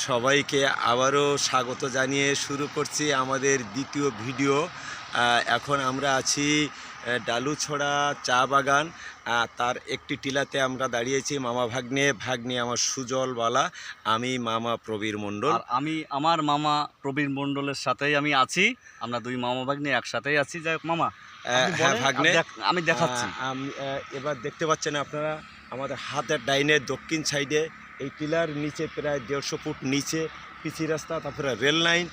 সবাইকে আবারও স্বাগত জানিয়ে শুরু করছি আমাদের দ্বিতীয় ভিডিও। এখন আমরা আছি ডালুছড়া চা বাগান। তার একটি টিলাতে আমরা দাঁড়িয়েছি, মামা ভাগ্নে আমার সুজলবালা, আমি মামা প্রবীর মণ্ডল। আর আমি আমার মামা প্রবীর মণ্ডলের সাথেই আমি আছি। আমরা দুই মামা ভাগ্নে একসাথেই আছি। যাই হোক মামা, হ্যাঁ ভাগ্নে, আমি দেখাচ্ছি। এবার দেখতে পাচ্ছেন আপনারা আমাদের হাতের ডাইনের দক্ষিণ সাইডে এই টিলার নিচে প্রায় 150 ফুট নিচে পিচি রাস্তা, তারপরে রেল লাইন,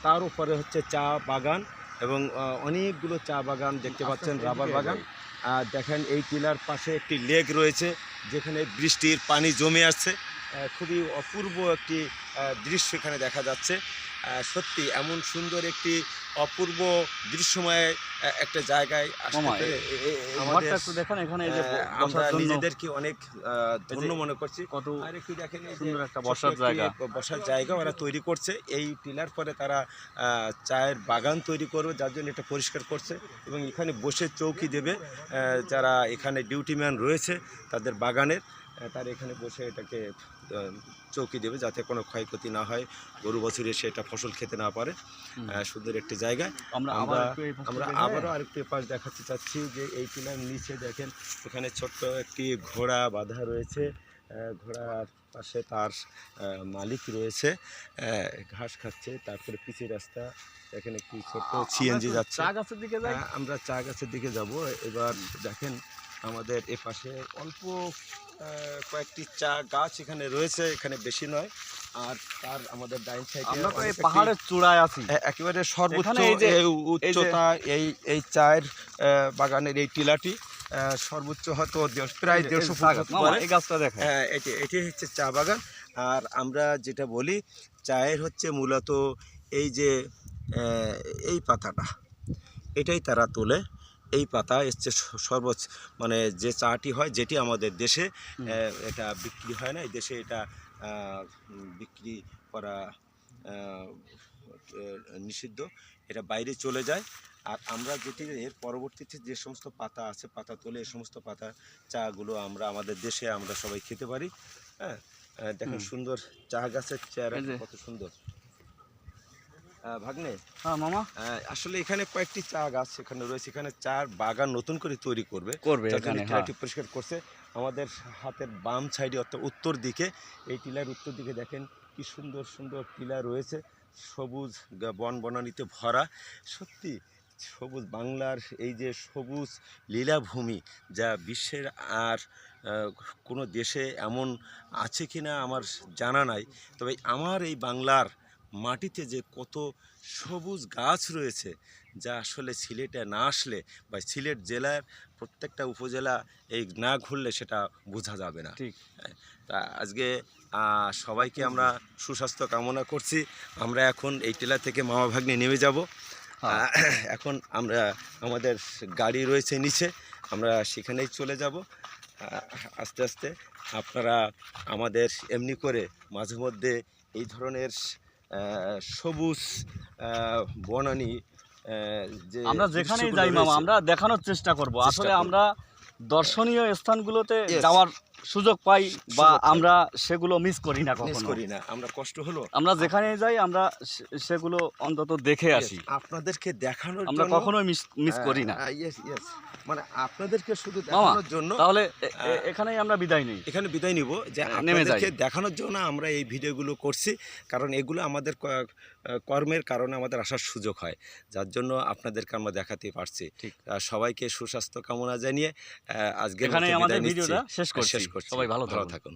তার উপরে হচ্ছে চা বাগান এবং অনেকগুলো চা বাগান দেখতে পাচ্ছেন, রাবার বাগান। আর দেখেন এই টিলার পাশে একটি লেক রয়েছে যেখানে বৃষ্টির পানি জমে আসছে। খুবই অপূর্ব একটি দৃশ্য এখানে দেখা যাচ্ছে। সত্যি এমন সুন্দর একটি অপূর্ব দৃশ্যময় একটা জায়গায় আমরা নিজেদেরকে অনেক ধন্য মনে করছি। আর একটু দেখেন একটা বসার জায়গা ওরা তৈরি করছে এই টিলার পরে, তারা চায়ের বাগান তৈরি করবে, যার জন্য এটা পরিষ্কার করছে এবং এখানে বসে চৌকি দেবে। যারা এখানে ডিউটিম্যান রয়েছে তাদের বাগানের, তারা এখানে বসে এটাকে চৌকি দেবে যাতে কোনো ক্ষয়ক্ষতি না হয়, গরু বছর এসে এটা ফসল খেতে না পারে। সুন্দর একটি জায়গা। আমরা আবারও আরেকটু পাশ দেখাতে চাচ্ছি যে এই টিলার নিচে দেখেন এখানে ছোট্ট একটি ঘোড়া বাঁধা রয়েছে। ঘোড়ার পাশে তার মালিক রয়েছে, ঘাস খাচ্ছে। তারপরে পিচের রাস্তা, এখানে একটি ছোট্ট সিএনজি যাচ্ছে। আমরা চা গাছের দিকে যাব। এবার দেখেন আমাদের এ পাশে অল্প কয়েকটি চা গাছ এখানে রয়েছে, এখানে বেশি নয়। আর তার আমাদের ডাইন সাইডে পাহাড়ের চূড়ায় আছি, একেবারে সর্বোচ্চ উচ্চতা এই চায়ের বাগানের এই টিলাটি সর্বোচ্চ হয়তো প্রায় 150 ফুট। এই গাছটা দেখেন, এটি হচ্ছে চা বাগান। আর আমরা যেটা বলি, চায়ের হচ্ছে মূলত এই যে এই পাতাটা, এটাই তারা তোলে। এই পাতা এসছে সর্বোচ্চ, মানে যে চাটি হয়, যেটি আমাদের দেশে এটা বিক্রি হয় না, এই দেশে এটা বিক্রি করা নিষিদ্ধ, এটা বাইরে চলে যায়। আর আমরা যেটি এর পরবর্তীতে যে সমস্ত পাতা আছে, পাতা তোলে, এই সমস্ত পাতা চাগুলো আমরা আমাদের দেশে আমরা সবাই খেতে পারি। হ্যাঁ, দেখেন সুন্দর চা গাছের চেহারা কত সুন্দর। ভাগ্নে, হ্যাঁ মামা, আসলে এখানে কয়েকটি চা গাছ এখানে রয়েছে, এখানে চার বাগান নতুন করে তৈরি করবে এখানে পরিষ্কার করছে। আমাদের হাতের বাম সাইডে অর্থাৎ উত্তর দিকে, এই টিলার উত্তর দিকে দেখেন কি সুন্দর সুন্দর টিলা রয়েছে, সবুজ বনানীতে ভরা। সত্যি সবুজ বাংলার এই যে সবুজ লীলাভূমি, যা বিশ্বের আর কোনো দেশে এমন আছে কিনা আমার জানা নাই। তবে আমার এই বাংলার মাটিতে যে কত সবুজ গাছ রয়েছে, যা আসলে সিলেটে না আসলে বা সিলেট জেলার প্রত্যেকটা উপজেলা এই না ঘুরলে সেটা বোঝা যাবে না। ঠিক। তা আজকে সবাইকে আমরা সুস্বাস্থ্য কামনা করছি। আমরা এখন এই টিলা থেকে মামা ভাগ্নে নেমে যাব। এখন আমরা আমাদের গাড়ি রয়েছে নিচে, আমরা সেখানেই চলে যাব আস্তে আস্তে। আপনারা আমাদের এমনি করে মাঝে মধ্যে এই ধরনের সবুজ বনানী যে আমরা যেখানেই যাই মামা, আমরা দেখানোর চেষ্টা করব। আসলে আমরা দর্শনীয় স্থানগুলোতে যাওয়ার সুযোগ পাই বা আমরা সেগুলো মিস করি না, আমরা কষ্ট হলো আমরা যেখানে যাই আমরা সেগুলো অন্তত দেখে আসি। আপনাদেরকে দেখানোর আমরা কখনোই মিস করি না। মানে আপনাদেরকে শুধু দেখানোর জন্য, তাহলে এখানেই আমরা এখানে বিদায় নিব যে আপনাদেরকে দেখানোর জন্য আমরা এই ভিডিওগুলো করছি। কারণ এগুলো আমাদের কর্মের কারণে আমাদের আসার সুযোগ হয়, যার জন্য আপনাদেরকে আমরা দেখাতে পারছি। সবাইকে সুস্বাস্থ্য কামনা জানিয়ে আজকে এখানে আমাদের ভিডিওটা শেষ করছি। সবাই ভালো থাকুন।